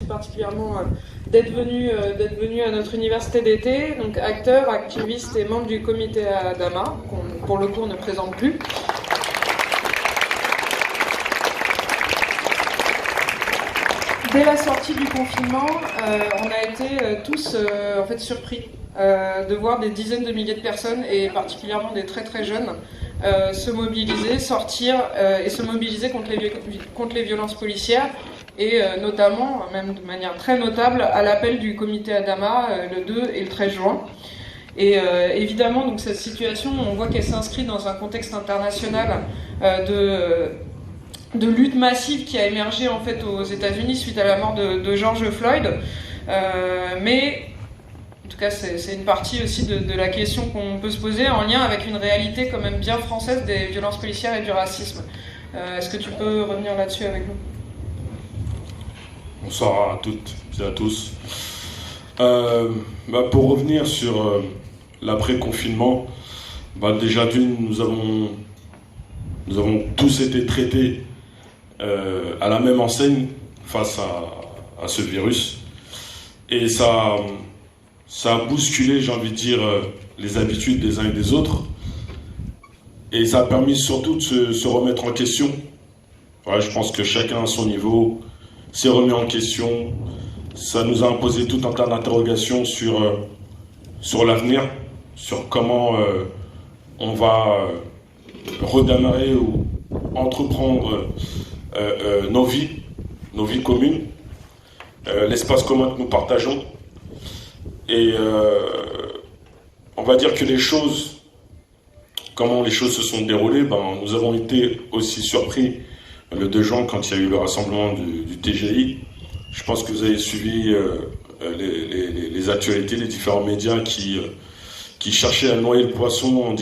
particulièrement d'être venu à notre université d'été, donc acteur, activiste et membre du comité Adama, qu'on pour le coup on ne présente plus. Dès la sortie du confinement, on a été tous en fait surpris de voir des dizaines de milliers de personnes, et particulièrement des très très jeunes, se mobiliser, sortir et se mobiliser contre les violences policières, et notamment, même de manière très notable, à l'appel du comité Adama le 2 et le 13 juin. Et évidemment, donc, cette situation, on voit qu'elle s'inscrit dans un contexte international de lutte massive qui a émergé en fait aux États-Unis suite à la mort de George Floyd. Mais en tout cas, c'est une partie aussi de la question qu'on peut se poser en lien avec une réalité quand même bien française des violences policières et du racisme. Est-ce que tu peux revenir là-dessus avec nous ? Bonsoir à toutes et à tous. Pour revenir sur l'après-confinement, déjà d'une, nous avons tous été traités à la même enseigne face à ce virus. Et ça a bousculé, j'ai envie de dire, les habitudes des uns et des autres. Et ça a permis surtout de se remettre en question. Ouais, je pense que chacun à son niveau s'est remis en question. Ça nous a imposé tout un tas d'interrogations sur l'avenir, sur comment on va redémarrer ou entreprendre nos vies communes, l'espace commun que nous partageons. Et on va dire que comment les choses se sont déroulées, nous avons été aussi surpris le 2 juin quand il y a eu le rassemblement du TGI. Je pense que vous avez suivi les actualités, les différents médias qui cherchaient à noyer le poisson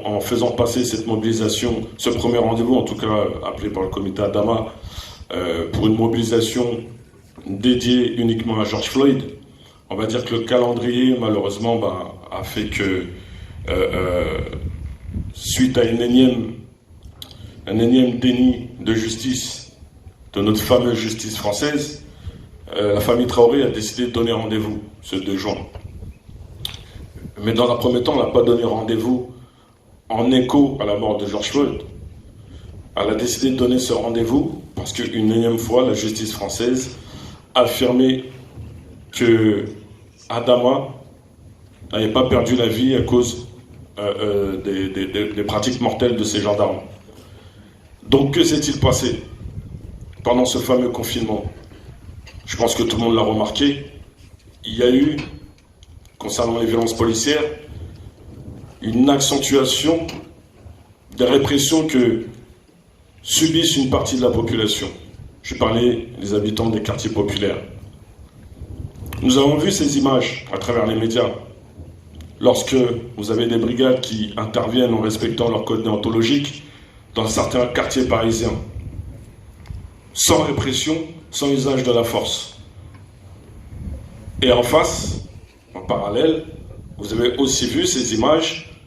en faisant passer cette mobilisation, ce premier rendez-vous, en tout cas appelé par le comité Adama, pour une mobilisation dédiée uniquement à George Floyd. On va dire que le calendrier, malheureusement, a fait que, suite à un énième déni de justice, de notre fameuse justice française, la famille Traoré a décidé de donner rendez-vous ce 2 juin. Mais dans un premier temps, on n'a pas donné rendez-vous en écho à la mort de George Floyd. Elle a décidé de donner ce rendez-vous parce qu'une énième fois, la justice française a affirmé que Adama n'avait pas perdu la vie à cause des pratiques mortelles de ces gendarmes. Donc que s'est-il passé pendant ce fameux confinement ? Je pense que tout le monde l'a remarqué. Il y a eu, concernant les violences policières, une accentuation des répressions que subissent une partie de la population. Je parlais des habitants des quartiers populaires. Nous avons vu ces images à travers les médias. Lorsque vous avez des brigades qui interviennent en respectant leur code déontologique dans certains quartiers parisiens, sans répression, sans usage de la force. Et en face, en parallèle, vous avez aussi vu ces images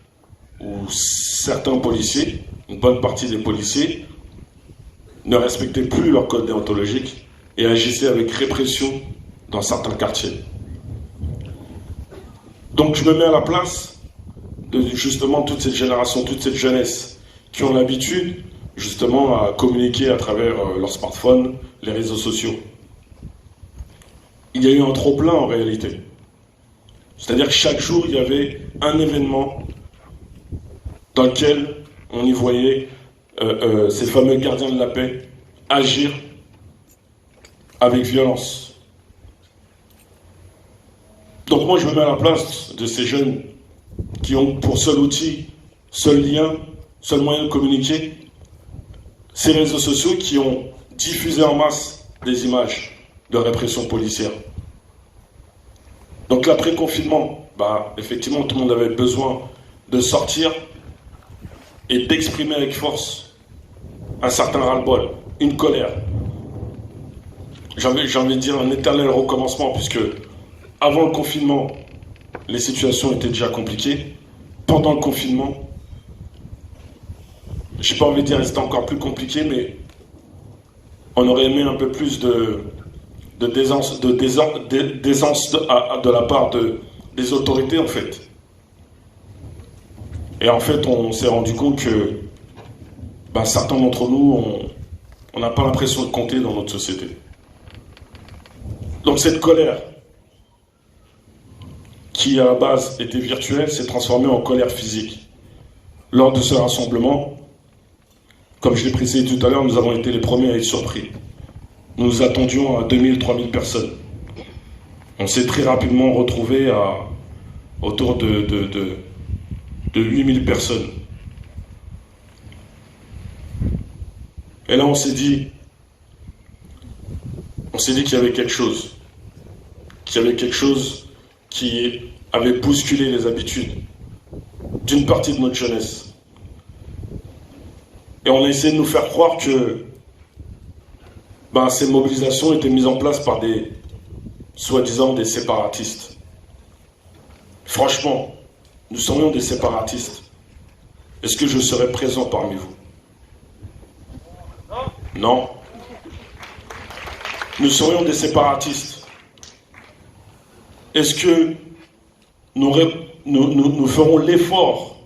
où certains policiers, une bonne partie des policiers, ne respectaient plus leur code déontologique et agissaient avec répression dans certains quartiers. Donc je me mets à la place de justement toute cette génération, toute cette jeunesse qui ont l'habitude justement à communiquer à travers leur smartphone, les réseaux sociaux. Il y a eu un trop-plein en réalité. C'est-à-dire que chaque jour, il y avait un événement dans lequel on y voyait ces fameux gardiens de la paix agir avec violence. Donc moi, je me mets à la place de ces jeunes qui ont pour seul outil, seul lien, seul moyen de communiquer, ces réseaux sociaux qui ont diffusé en masse des images de répression policière. Donc l'après-confinement, effectivement, tout le monde avait besoin de sortir et d'exprimer avec force un certain ras-le-bol, une colère. J'ai envie de dire un éternel recommencement, puisque avant le confinement, les situations étaient déjà compliquées. Pendant le confinement, j'ai pas envie de dire que c'était encore plus compliqué, mais on aurait aimé un peu plus de de la part des autorités, en fait. Et en fait, on s'est rendu compte que certains d'entre nous, on n'a pas l'impression de compter dans notre société. Donc cette colère, qui à la base était virtuelle, s'est transformée en colère physique. Lors de ce rassemblement, comme je l'ai précisé tout à l'heure, nous avons été les premiers à être surpris. Nous nous attendions à 2000, 3000 personnes. On s'est très rapidement retrouvés à autour de 8000 personnes. Et là, on s'est dit qu'il y avait quelque chose. Qu'il y avait quelque chose qui avait bousculé les habitudes d'une partie de notre jeunesse. Et on a essayé de nous faire croire que ces mobilisations étaient mises en place par des, soi-disant, des séparatistes. Franchement, nous serions des séparatistes. Est-ce que je serais présent parmi vous? Non. Nous serions des séparatistes. Est-ce que nous ferons l'effort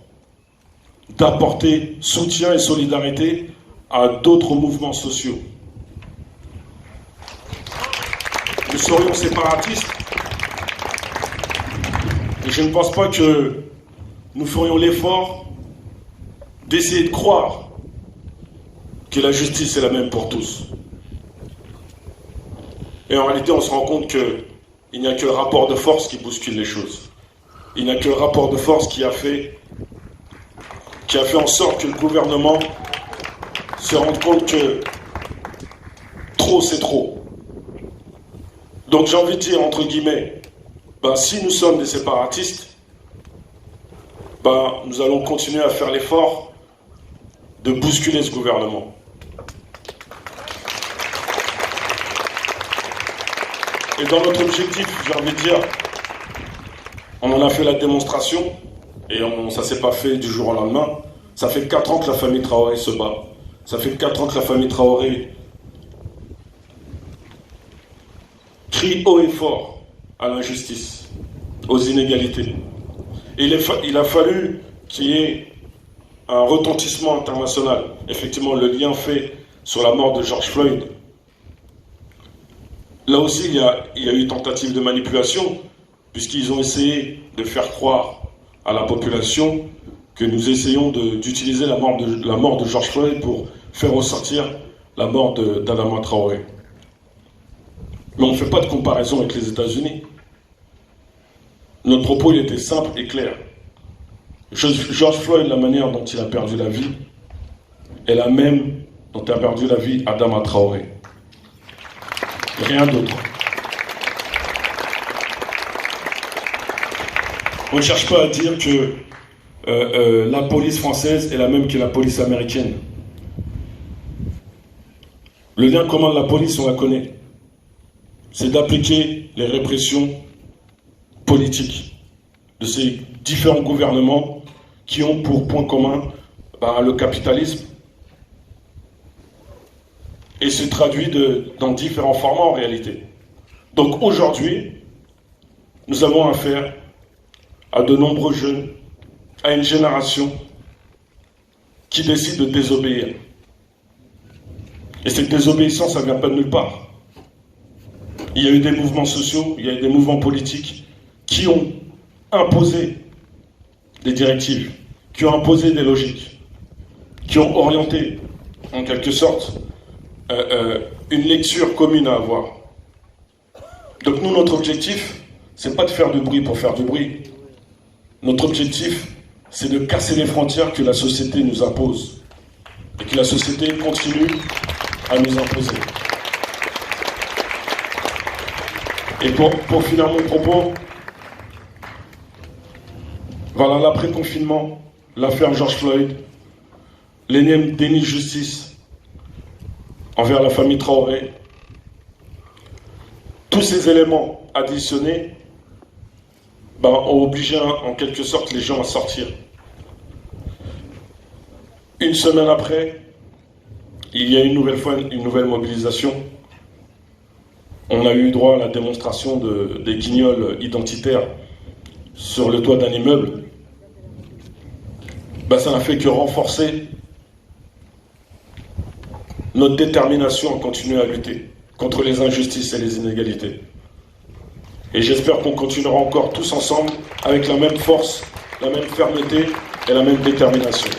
d'apporter soutien et solidarité à d'autres mouvements sociaux? Nous serions séparatistes. Et je ne pense pas que nous ferions l'effort d'essayer de croire que la justice est la même pour tous. Et en réalité, on se rend compte qu'il n'y a que le rapport de force qui bouscule les choses. Il n'y a que le rapport de force qui a fait en sorte que le gouvernement se rende compte que trop, c'est trop. Donc j'ai envie de dire, entre guillemets, si nous sommes des séparatistes, nous allons continuer à faire l'effort de bousculer ce gouvernement. Et dans notre objectif, j'ai envie de dire, on en a fait la démonstration, et ça ne s'est pas fait du jour au lendemain. Ça fait 4 ans que la famille Traoré se bat. Ça fait 4 ans que la famille Traoré crie haut et fort à l'injustice, aux inégalités. Et il a fallu qu'il y ait un retentissement international. Effectivement, le lien fait sur la mort de George Floyd. Là aussi, il y a eu tentative de manipulation, puisqu'ils ont essayé de faire croire à la population que nous essayons d'utiliser la mort de George Floyd pour faire ressortir la mort d'Adama Traoré. Mais on ne fait pas de comparaison avec les États-Unis. Notre propos, il était simple et clair. George Floyd, la manière dont il a perdu la vie, est la même dont a perdu la vie Adama Traoré. Rien d'autre. On ne cherche pas à dire que la police française est la même que la police américaine. Le lien commun de la police, on la connaît. C'est d'appliquer les répressions politiques de ces différents gouvernements qui ont pour point commun le capitalisme et se traduit dans différents formats en réalité. Donc aujourd'hui, nous avons affaire à de nombreux jeunes, à une génération qui décide de désobéir. Et cette désobéissance, ça ne vient pas de nulle part. Il y a eu des mouvements sociaux, il y a eu des mouvements politiques qui ont imposé des directives, qui ont imposé des logiques, qui ont orienté, en quelque sorte, une lecture commune à avoir. Donc nous, notre objectif, c'est pas de faire du bruit pour faire du bruit. Notre objectif, c'est de casser les frontières que la société nous impose et que la société continue à nous imposer. Et pour finir mon propos, voilà, l'après-confinement, l'affaire George Floyd, l'énième déni de justice envers la famille Traoré, tous ces éléments additionnés ont obligé en quelque sorte les gens à sortir. Une semaine après, il y a une nouvelle mobilisation. on a eu droit à la démonstration des guignols identitaires sur le toit d'un immeuble, ça n'a fait que renforcer notre détermination à continuer à lutter contre les injustices et les inégalités. Et j'espère qu'on continuera encore tous ensemble avec la même force, la même fermeté et la même détermination.